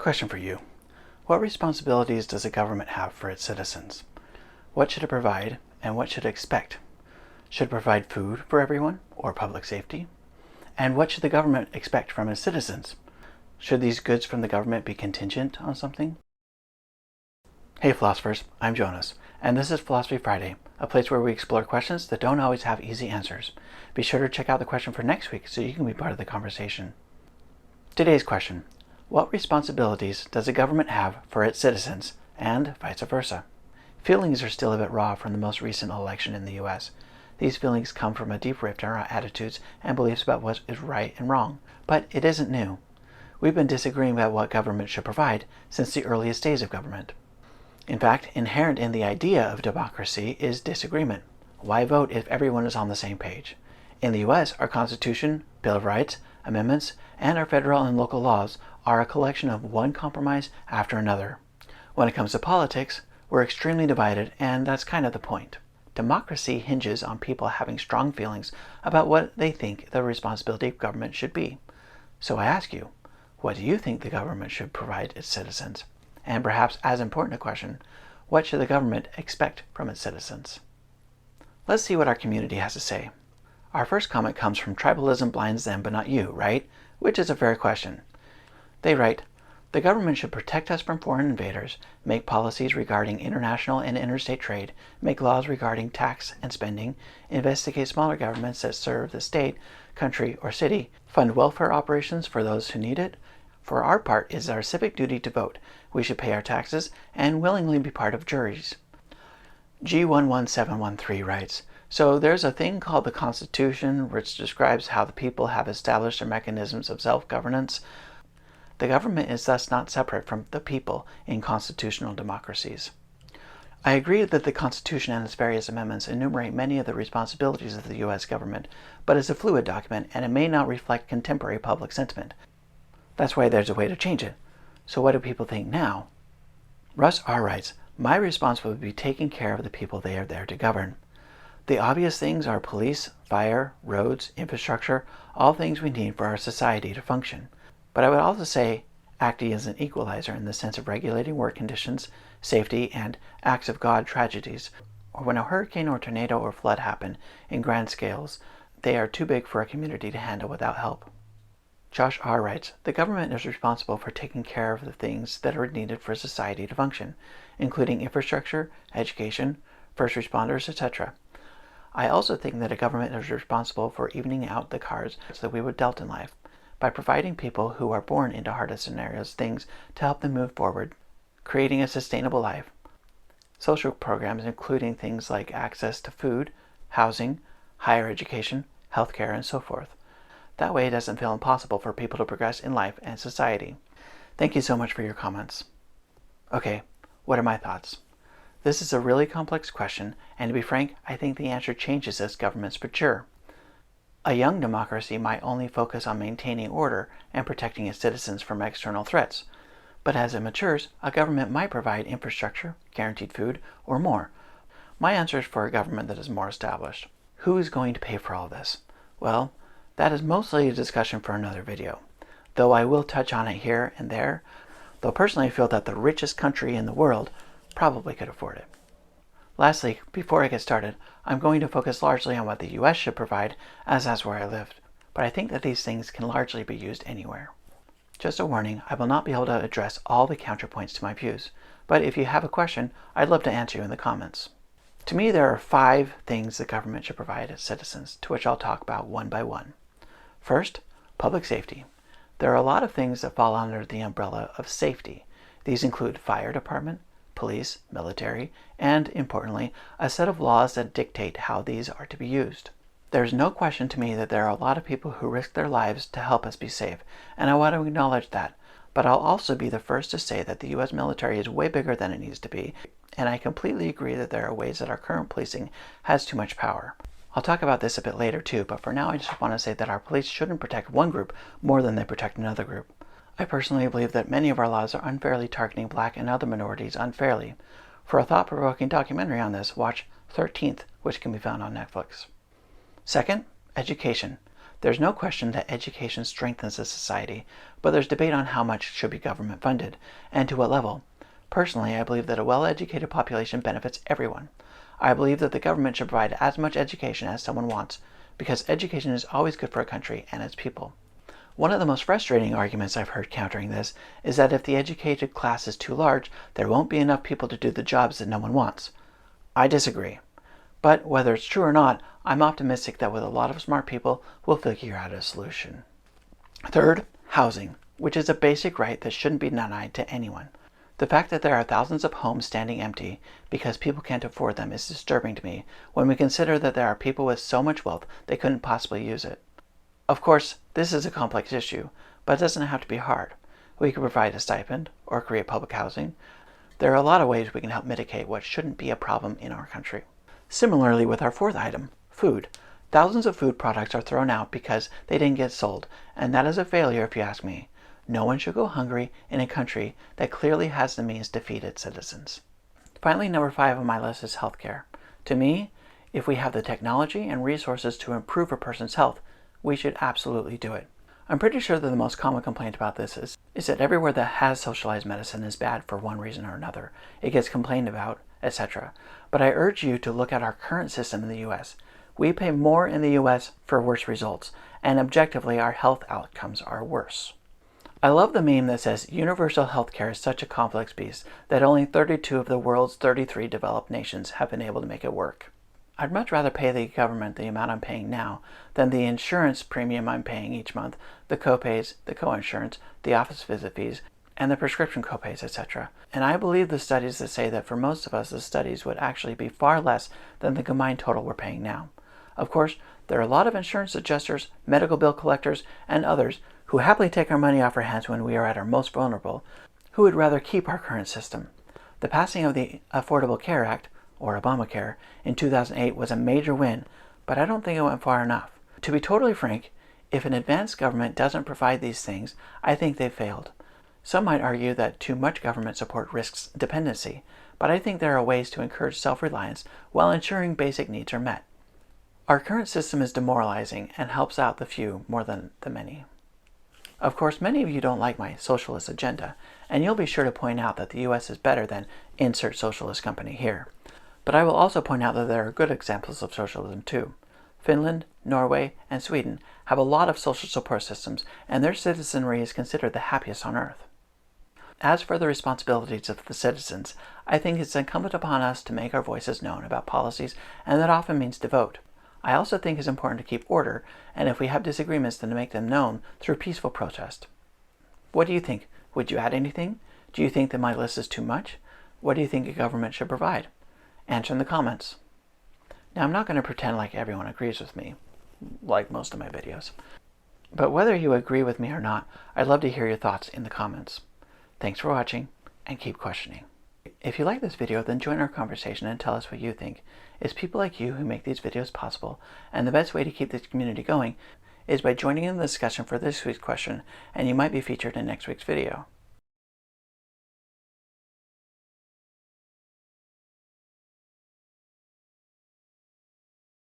Question for you. What responsibilities does a government have for its citizens? What should it provide and what should it expect? Should it provide food for everyone or public safety? And what should the government expect from its citizens? Should these goods from the government be contingent on something? Hey philosophers, I'm Jonas, and this is Philosophy Friday, a place where we explore questions that don't always have easy answers. Be sure to check out the question for next week so you can be part of the conversation. Today's question: what responsibilities does a government have for its citizens, and vice versa? Feelings are still a bit raw from the most recent election in the US. These feelings come from a deep rift in our attitudes and beliefs about what is right and wrong, but it isn't new. We've been disagreeing about what government should provide since the earliest days of government. In fact, inherent in the idea of democracy is disagreement. Why vote if everyone is on the same page? In the US, our Constitution, Bill of Rights, amendments, and our federal and local laws are a collection of one compromise after another. When it comes to politics, we're extremely divided, and that's kind of the point. Democracy hinges on people having strong feelings about what they think the responsibility of government should be. So I ask you, what do you think the government should provide its citizens? And perhaps as important a question, what should the government expect from its citizens? Let's see what our community has to say. Our first comment comes from Tribalism Blinds Them But Not You, right? Which is a fair question. They write, the government should protect us from foreign invaders, make policies regarding international and interstate trade, make laws regarding tax and spending, investigate smaller governments that serve the state, country, or city, fund welfare operations for those who need it. For our part, it is our civic duty to vote. We should pay our taxes and willingly be part of juries. G11713 writes, so there's a thing called the Constitution, which describes how the people have established their mechanisms of self-governance. The government is thus not separate from the people in constitutional democracies. I agree that the Constitution and its various amendments enumerate many of the responsibilities of the U.S. government, but it's a fluid document and it may not reflect contemporary public sentiment. That's why there's a way to change it. So what do people think now? Russ R. writes, my response would be taking care of the people they are there to govern. The obvious things are police, fire, roads, infrastructure, all things we need for our society to function. But I would also say At.I is an equalizer in the sense of regulating work conditions, safety, and acts of God tragedies. Or when a hurricane or tornado or flood happen in grand scales, they are too big for a community to handle without help. Josh R. writes, the government is responsible for taking care of the things that are needed for society to function, including infrastructure, education, first responders, etc. I also think that a government is responsible for evening out the cards that we were dealt in life, by providing people who are born into harder scenarios things to help them move forward, creating a sustainable life. Social programs including things like access to food, housing, higher education, healthcare, and so forth. That way it doesn't feel impossible for people to progress in life and society. Thank you so much for your comments. Okay, what are my thoughts? This is a really complex question, and to be frank, I think the answer changes as governments mature. A young democracy might only focus on maintaining order and protecting its citizens from external threats. But as it matures, a government might provide infrastructure, guaranteed food, or more. My answer is for a government that is more established. Who is going to pay for all this? Well, that is mostly a discussion for another video, though I will touch on it here and there, though personally I feel that the richest country in the world probably could afford it. Lastly, before I get started, I'm going to focus largely on what the US should provide, as that's where I lived, but I think that these things can largely be used anywhere. Just a warning, I will not be able to address all the counterpoints to my views, but if you have a question, I'd love to answer you in the comments. To me, there are 5 things the government should provide its citizens, to which I'll talk about one by one. First, public safety. There are a lot of things that fall under the umbrella of safety. These include fire department, police, military, and, importantly, a set of laws that dictate how these are to be used. There's no question to me that there are a lot of people who risk their lives to help us be safe, and I want to acknowledge that. But I'll also be the first to say that the US military is way bigger than it needs to be, and I completely agree that there are ways that our current policing has too much power. I'll talk about this a bit later too, but for now I just want to say that our police shouldn't protect one group more than they protect another group. I personally believe that many of our laws are unfairly targeting black and other minorities unfairly. For a thought-provoking documentary on this, watch 13th, which can be found on Netflix. Second, education. There's no question that education strengthens a society, but there's debate on how much should be government funded, and to what level. Personally, I believe that a well-educated population benefits everyone. I believe that the government should provide as much education as someone wants, because education is always good for a country and its people. One of the most frustrating arguments I've heard countering this is that if the educated class is too large, there won't be enough people to do the jobs that no one wants. I disagree. But whether it's true or not, I'm optimistic that with a lot of smart people, we'll figure out a solution. Third, housing, which is a basic right that shouldn't be denied to anyone. The fact that there are thousands of homes standing empty because people can't afford them is disturbing to me when we consider that there are people with so much wealth they couldn't possibly use it. Of course, this is a complex issue, but it doesn't have to be hard. We could provide a stipend or create public housing. There are a lot of ways we can help mitigate what shouldn't be a problem in our country. Similarly with our fourth item, food. Thousands of food products are thrown out because they didn't get sold, and that is a failure if you ask me. No one should go hungry in a country that clearly has the means to feed its citizens. Finally, number 5 on my list is healthcare. To me, if we have the technology and resources to improve a person's health, we should absolutely do it. I'm pretty sure that the most common complaint about this is that everywhere that has socialized medicine is bad for one reason or another. It gets complained about, etc. But I urge you to look at our current system in the U.S. We pay more in the U.S. for worse results, and objectively our health outcomes are worse. I love the meme that says universal healthcare is such a complex beast that only 32 of the world's 33 developed nations have been able to make it work. I'd much rather pay the government the amount I'm paying now than the insurance premium I'm paying each month, the copays, the coinsurance, the office visit fees, and the prescription copays, etc. And I believe the studies that say that for most of us the studies would actually be far less than the combined total we're paying now. Of course, there are a lot of insurance adjusters, medical bill collectors, and others who happily take our money off our hands when we are at our most vulnerable, who would rather keep our current system. The passing of the Affordable Care Act, or Obamacare, in 2008 was a major win, but I don't think it went far enough. To be totally frank, if an advanced government doesn't provide these things, I think they've failed. Some might argue that too much government support risks dependency, but I think there are ways to encourage self-reliance while ensuring basic needs are met. Our current system is demoralizing and helps out the few more than the many. Of course, many of you don't like my socialist agenda, and you'll be sure to point out that the U.S. is better than insert socialist company here. But I will also point out that there are good examples of socialism too. Finland, Norway, and Sweden have a lot of social support systems, and their citizenry is considered the happiest on earth. As for the responsibilities of the citizens, I think it's incumbent upon us to make our voices known about policies, and that often means to vote. I also think it's important to keep order, and if we have disagreements, then to make them known through peaceful protest. What do you think? Would you add anything? Do you think that my list is too much? What do you think a government should provide? Answer in the comments. Now, I'm not going to pretend like everyone agrees with me, like most of my videos. But whether you agree with me or not, I'd love to hear your thoughts in the comments. Thanks for watching, and keep questioning. If you like this video, then join our conversation and tell us what you think. It's people like you who make these videos possible, and the best way to keep this community going is by joining in the discussion for this week's question, and you might be featured in next week's video.